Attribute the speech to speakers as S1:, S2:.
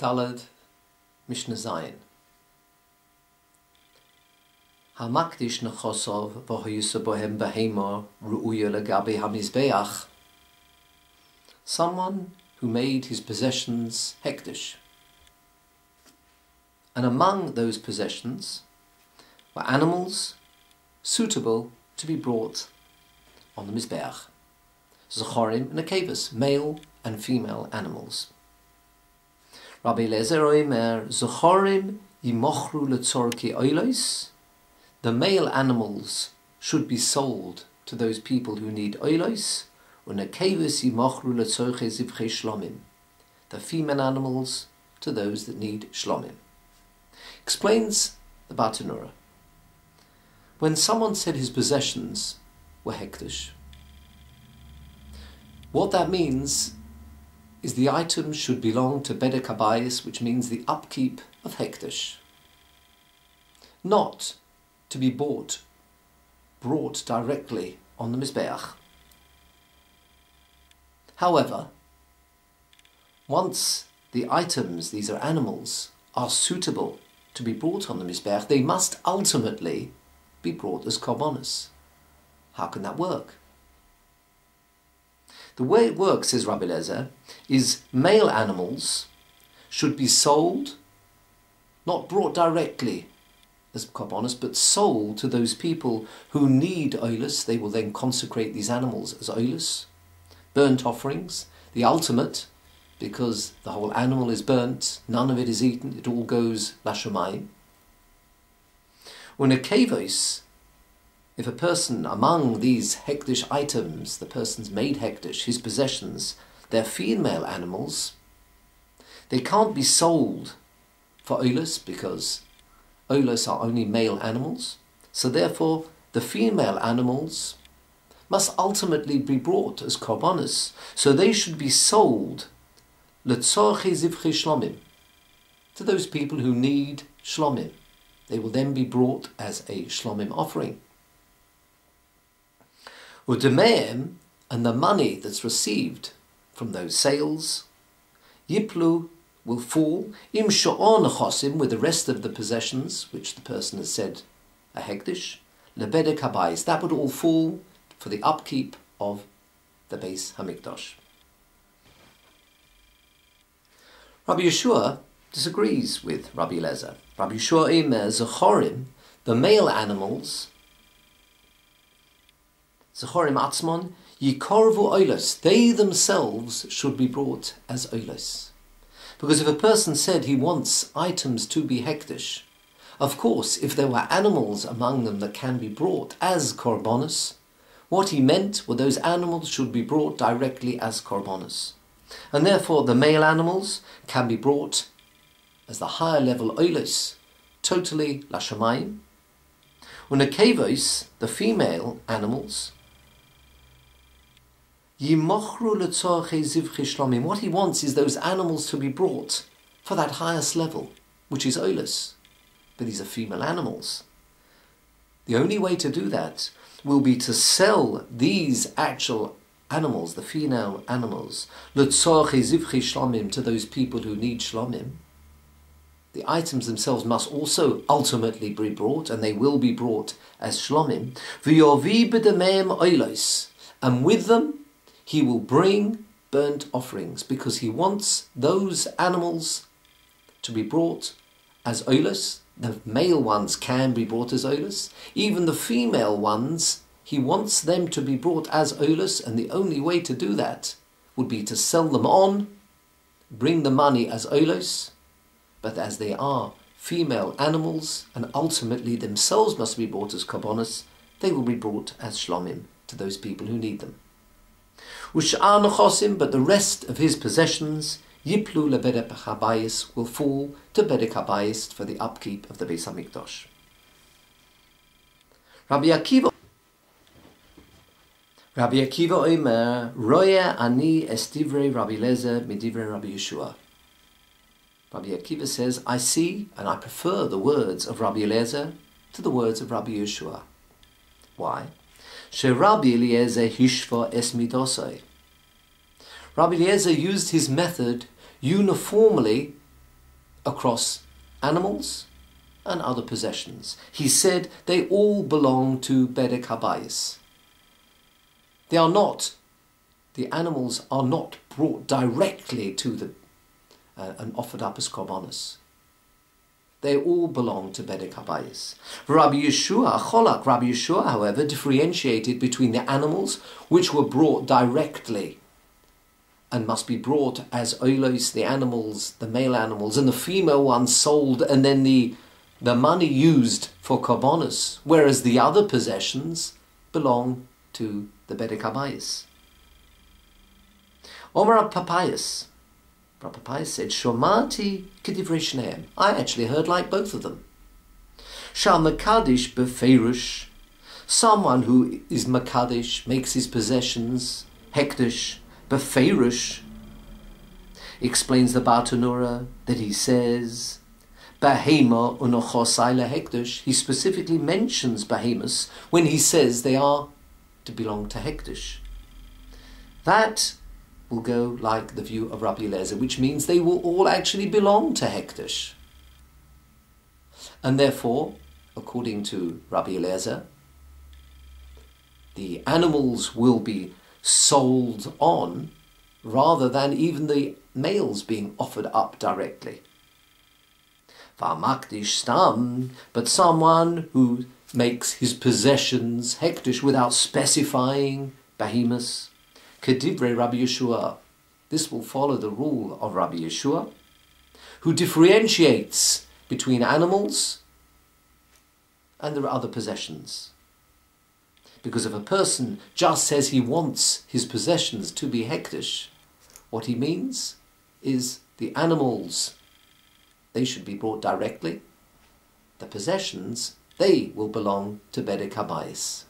S1: Dalad, Mishnah Zayin. Hamakdish nechosov v'hoyusa bohem behema ru'uya legabe hamizbeach. Someone who made his possessions hektish. And among those possessions were animals suitable to be brought on the Mizbeach. Zachorim and Akavas, male and female animals. Rabbi Eliezer Omer, Zachorim yimochru letzorki oilos. The male animals should be sold to those people who need oilos. And Akavas yimochru letzorki zivchei shlomim. The female animals to those that need shlomim. Explains the Bartanura. When someone said his possessions were hektish, what that means is the items should belong to bedek habayis, which means the upkeep of hektish, not to be brought directly on the Mizbeach. However, once the items, these are animals, are suitable to be brought on the Mizbeach, they must ultimately be brought as korbanos. How can that work? The way it works, says Rabbi Eliezer, is male animals should be sold, not brought directly as korbanos, but sold to those people who need oilus. They will then consecrate these animals as oilus, burnt offerings, the ultimate, because the whole animal is burnt, none of it is eaten, it all goes lashamayim. When a kavos, if a person among these hektish items, the person's made hektish, his possessions, they're female animals, they can't be sold for oilus because oilus are only male animals. So therefore, the female animals must ultimately be brought as korbanos. So they should be sold letzorchi zivchei shlomim, to those people who need shlomim. They will then be brought as a shlomim offering. Udemeim, and the money that's received from those sales, yiplu, will fall, im sha'on chosim, with the rest of the possessions, which the person has said are hektish, lebedek habayis, that would all fall for the upkeep of the Beis Hamikdash. Rabbi Yeshua disagrees with Rabbi Eliezer. Rabbi Yeshua Omer, Zachorim, the male animals, Zachorim atzmon, yikorvu oilos, they themselves should be brought as oilos. Because if a person said he wants items to be hektish, of course, if there were animals among them that can be brought as korbanos, what he meant were those animals should be brought directly as korbanos. And therefore the male animals can be brought as the higher level oilos, totally lashamayim. Unakavos, the female animals, yimochru letzorchei zivchei shlomim. What he wants is those animals to be brought for that highest level, which is oilus. But these are female animals. The only way to do that will be to sell these actual animals, the female animals, letzorchei zivchei shlomim, to those people who need shlomim. The items themselves must also ultimately be brought, and they will be brought as shlomim. V'yovi b'demeim oilos, and with them he will bring burnt offerings, because he wants those animals to be brought as oilus. The male ones can be brought as oilus. Even the female ones, he wants them to be brought as oilus, and the only way to do that would be to sell them on, bring the money as oilus. But as they are female animals, and ultimately themselves must be brought as korbanos, they will be brought as shlomim to those people who need them. Ush'ar nechosim, but the rest of his possessions, yiplu lebedek habayis, will fall to bedek habayis for the upkeep of the Beis Hamikdash. Rabbi Akiva Omer, roya ani estivrei Rabbi Eliezer midivrei Rabbi Yeshua. Rabbi Akiva says, I see and I prefer the words of Rabbi Eliezer to the words of Rabbi Yeshua. Why? Rabbi Eliezer hishva es midosai. Rabbi Eliezer used his method uniformly across animals and other possessions. He said they all belong to Bedek Habayis. The animals are not brought directly to the and offered up as korbanos. They all belong to Bedek Habayis. Rabbi Yeshua, however, differentiated between the animals which were brought directly and must be brought as oilos, the animals, the male animals, and the female ones sold, and then the money used for korbanos, whereas the other possessions belong to the Bedek Habayis. Omer Papayas. Papayas said, Shomati kedivrei shneim. I actually heard like both of them. Shal Makadish befeirush. Someone who is Makadish, makes his possessions, hekdesh, befeirush, explains the Bartanura that he says, Behema unochosai lehekdesh. He specifically mentions behemoths when he says they are to belong to hekdesh. That will go like the view of Rabbi Eliezer, which means they will all actually belong to hekdesh. And therefore, according to Rabbi Eliezer, the animals will be sold on rather than even the males being offered up directly. V'amakdish stam, but someone who makes his possessions hekdesh without specifying behemoths, kedivrei Rabbi Yeshua. This will follow the rule of Rabbi Yeshua, who differentiates between animals and their other possessions. Because if a person just says he wants his possessions to be hekdesh, what he means is the animals, they should be brought directly. The possessions, they will belong to Bedek Habayis.